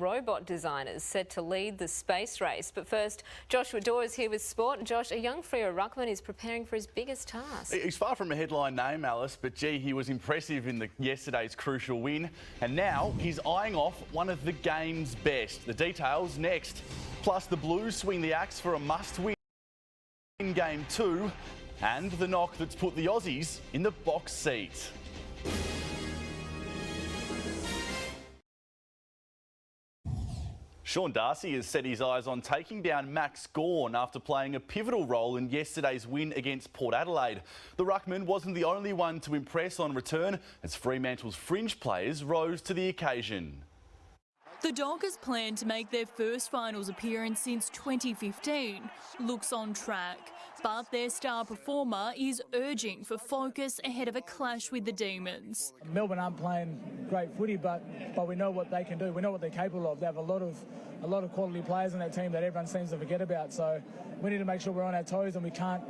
robot designers set to lead the space race. But first, Joshua Daw is here with sport. Josh, a young Freo ruckman is preparing for his biggest task. He's far from a headline name, Alice, but gee, he was impressive in yesterday's crucial win. And now he's eyeing off one of the game's best. The details next. Plus, the Blues swing the axe for a must-win in Game 2. And the knock that's put the Aussies in the box seat. Sean Darcy has set his eyes on taking down Max Gawn after playing a pivotal role in yesterday's win against Port Adelaide. The ruckman wasn't the only one to impress on return as Fremantle's fringe players rose to the occasion. The Dockers plan to make their first finals appearance since 2015. Looks on track, but their star performer is urging for focus ahead of a clash with the Demons. Melbourne aren't playing great footy, but we know what they can do. We know what they're capable of. They have a lot of quality players in that team that everyone seems to forget about. So we need to make sure we're on our toes and we can't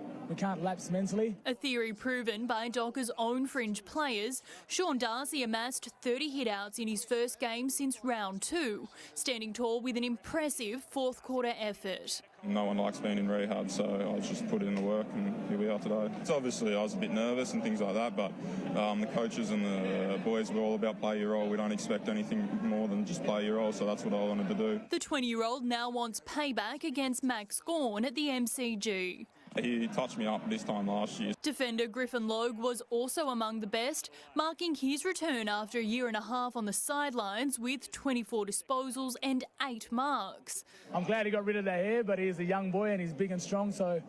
lapse mentally. A theory proven by Dockers' own fringe players, Sean Darcy amassed 30 hitouts in his first game since round 2, standing tall with an impressive fourth quarter effort. No one likes being in rehab, so I just put in the work and here we are today. So obviously I was a bit nervous and things like that, but the coaches and the boys were all about play your role. We don't expect anything more than just play your role, so that's what I wanted to do. The 20-year-old now wants payback against Max Gawn at the MCG. He touched me up this time last year. Defender Griffin Logue was also among the best, marking his return after a year and a half on the sidelines with 24 disposals and 8 marks. I'm glad he got rid of that hair, but he's a young boy and he's big and strong, so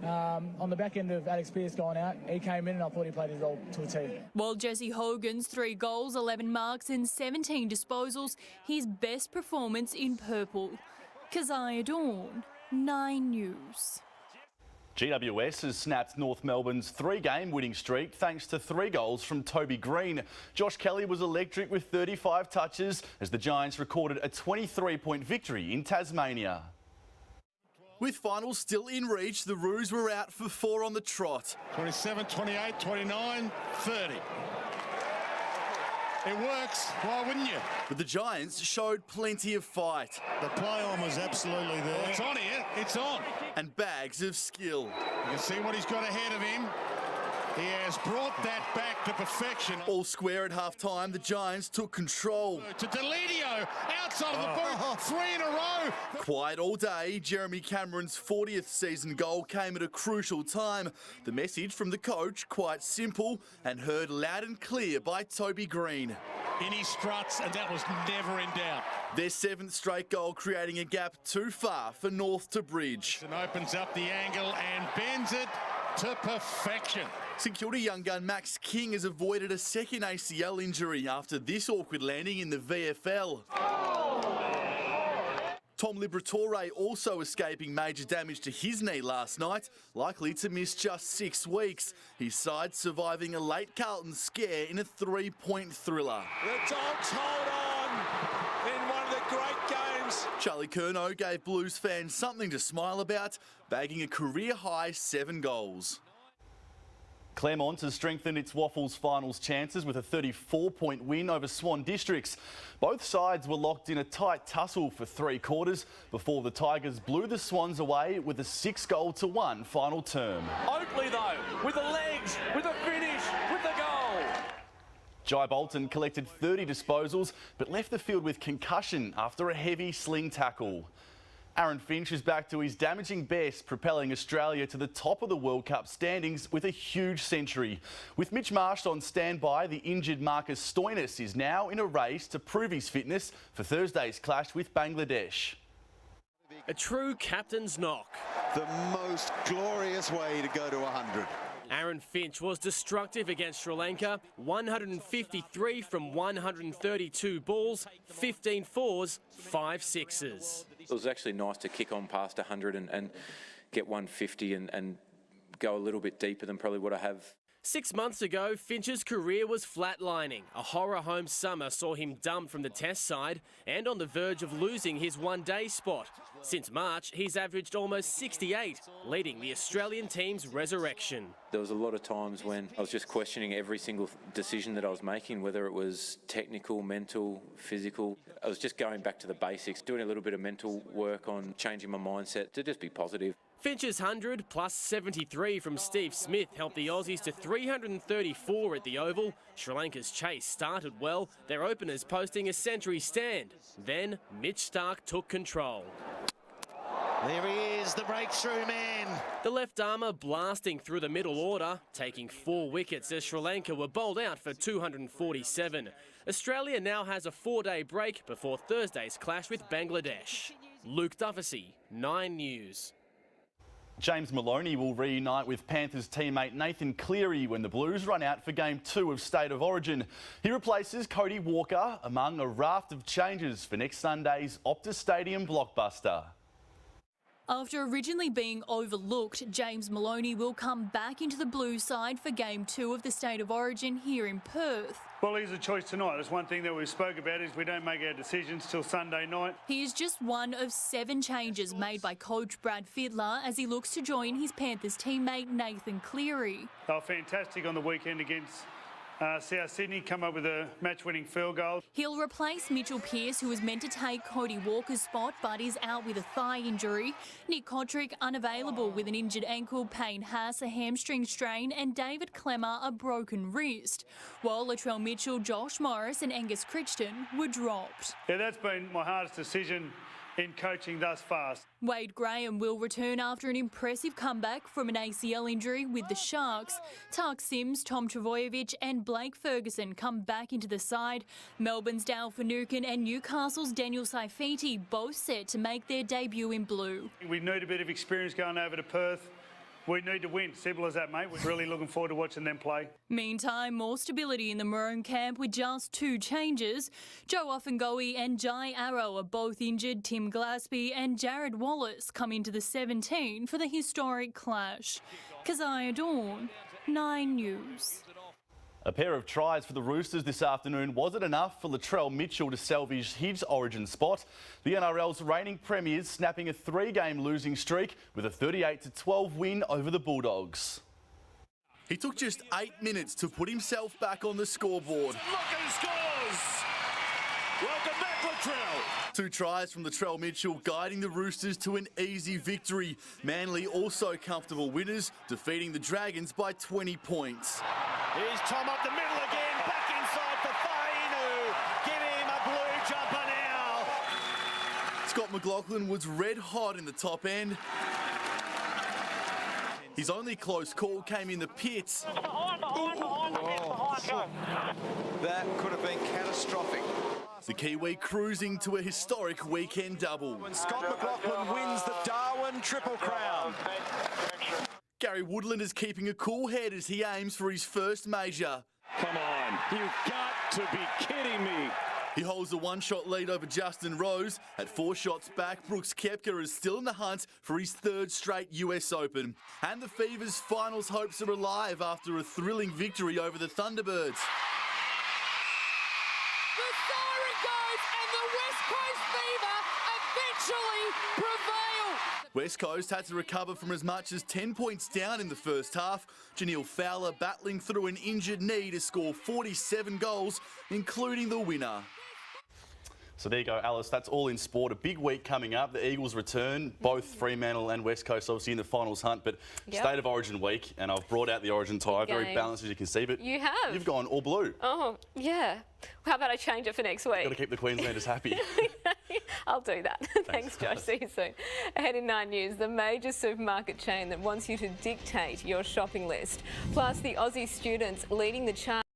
on the back end of Alex Pearce going out, he came in and I thought he played his role to a T. While Jesse Hogan's 3 goals, 11 marks and 17 disposals, his best performance in purple. Keziah Dawn, 9 News. GWS has snapped North Melbourne's 3-game winning streak thanks to 3 goals from Toby Green. Josh Kelly was electric with 35 touches as the Giants recorded a 23-point victory in Tasmania. With finals still in reach, the Roos were out for 4 on the trot. 27, 28, 29, 30. It works, why wouldn't you? But the Giants showed plenty of fight. The play-on was absolutely there. Well, it's on here, it's on. And bags of skill. You can see what he's got ahead of him. He has brought that back to perfection. All square at half-time, the Giants took control. To Delidio, outside of the boot, 3 in a row. Quiet all day, Jeremy Cameron's 40th season goal came at a crucial time. The message from the coach, quite simple, and heard loud and clear by Toby Green. In his struts, and that was never in doubt. Their 7th straight goal creating a gap too far for North to bridge. And opens up the angle and bends it to perfection. St Kilda young gun Max King has avoided a second ACL injury after this awkward landing in the VFL. Tom Liberatore also escaping major damage to his knee last night, likely to miss just 6 weeks. His side surviving a late Carlton scare in a 3-point thriller. The Dogs hold on in one of the great games. Charlie Curnow gave Blues fans something to smile about, bagging a career-high 7 goals. Claremont has strengthened its Waffles finals chances with a 34-point win over Swan Districts. Both sides were locked in a tight tussle for 3 quarters before the Tigers blew the Swans away with a 6-1 final term. Oakley, though, with the legs, with the finish, with the goal. Jai Bolton collected 30 disposals but left the field with concussion after a heavy sling tackle. Aaron Finch is back to his damaging best, propelling Australia to the top of the World Cup standings with a huge century. With Mitch Marsh on standby, the injured Marcus Stoinis is now in a race to prove his fitness for Thursday's clash with Bangladesh. A true captain's knock. The most glorious way to go to 100. Aaron Finch was destructive against Sri Lanka, 153 from 132 balls, 15 fours, 5 sixes. It was actually nice to kick on past 100 and get 150 and go a little bit deeper than probably what I have. 6 months ago, Finch's career was flatlining. A horror home summer saw him dumped from the Test side and on the verge of losing his one-day spot. Since March, he's averaged almost 68, leading the Australian team's resurrection. There was a lot of times when I was just questioning every single decision that I was making, whether it was technical, mental, physical. I was just going back to the basics, doing a little bit of mental work on changing my mindset to just be positive. Finch's 100 plus 73 from Steve Smith helped the Aussies to 334 at the Oval. Sri Lanka's chase started well, their openers posting a century stand. Then Mitch Starc took control. There he is, the breakthrough man. The left armour blasting through the middle order, taking 4 wickets as Sri Lanka were bowled out for 247. Australia now has a 4-day break before Thursday's clash with Bangladesh. Luke Dufficy, 9 News. James Maloney will reunite with Panthers teammate Nathan Cleary when the Blues run out for Game 2 of State of Origin. He replaces Cody Walker among a raft of changes for next Sunday's Optus Stadium blockbuster. After originally being overlooked, James Maloney will come back into the Blues side for Game 2 of the State of Origin here in Perth. Well, he's a choice tonight. That's one thing that we spoke about is we don't make our decisions till Sunday night. He is just one of 7 changes made by coach Brad Fittler as he looks to join his Panthers teammate Nathan Cleary. They were fantastic on the weekend against South Sydney, come up with a match-winning field goal. He'll replace Mitchell Pearce, who was meant to take Cody Walker's spot but is out with a thigh injury. Nick Kotrick unavailable with an injured ankle, Payne Haas a hamstring strain and David Clemmer a broken wrist. While Latrell Mitchell, Josh Morris and Angus Crichton were dropped. Yeah, that's been my hardest decision in coaching thus far. Wade Graham will return after an impressive comeback from an ACL injury with the Sharks. Tark Sims, Tom Travojevic and Blake Ferguson come back into the side. Melbourne's Dale Finucane and Newcastle's Daniel Saifiti both set to make their debut in blue. We need a bit of experience going over to Perth. We need to win. Simple as that, mate. We're really looking forward to watching them play. Meantime, more stability in the Maroon camp with just 2 changes. Joe Offengoe and Jai Arrow are both injured. Tim Gillespie and Jared Wallace come into the 17 for the historic clash. Keziah Dawn, 9 News. A pair of tries for the Roosters this afternoon wasn't enough for Latrell Mitchell to salvage his Origin spot. The NRL's reigning premiers snapping a 3-game losing streak with a 38-12 win over the Bulldogs. He took just 8 minutes to put himself back on the scoreboard. Look who scores! Welcome back, Latrell. 2 tries from Latrell Mitchell guiding the Roosters to an easy victory. Manly also comfortable winners, defeating the Dragons by 20 points. Here's Tom up the middle again, back inside for Fainu. Give him a blue jumper now. Scott McLaughlin was red hot in the top end. His only close call came in the pits. That could have been catastrophic. The Kiwi cruising to a historic weekend double. And Scott McLaughlin wins the Darwin Triple Crown. Gary Woodland is keeping a cool head as he aims for his first major. Come on, you've got to be kidding me. He holds a 1-shot lead over Justin Rose. At 4 shots back, Brooks Koepka is still in the hunt for his 3rd straight US Open. And the Fever's finals hopes are alive after a thrilling victory over the Thunderbirds. The siren goes and the West Coast Fever eventually prevail. West Coast had to recover from as much as 10 points down in the first half. Janelle Fowler battling through an injured knee to score 47 goals, including the winner. So there you go, Alice. That's all in sport. A big week coming up. The Eagles return, both Fremantle and West Coast obviously in the finals hunt, but State of Origin week, and I've brought out the Origin tie. Very balanced as you can see, but you have. You've gone all blue. Oh, yeah. How about I change it for next week? Got to keep the Queenslanders happy. I'll do that. Thanks, Josh. See you soon. Ahead in 9 News, the major supermarket chain that wants you to dictate your shopping list. Plus, the Aussie students leading the charge.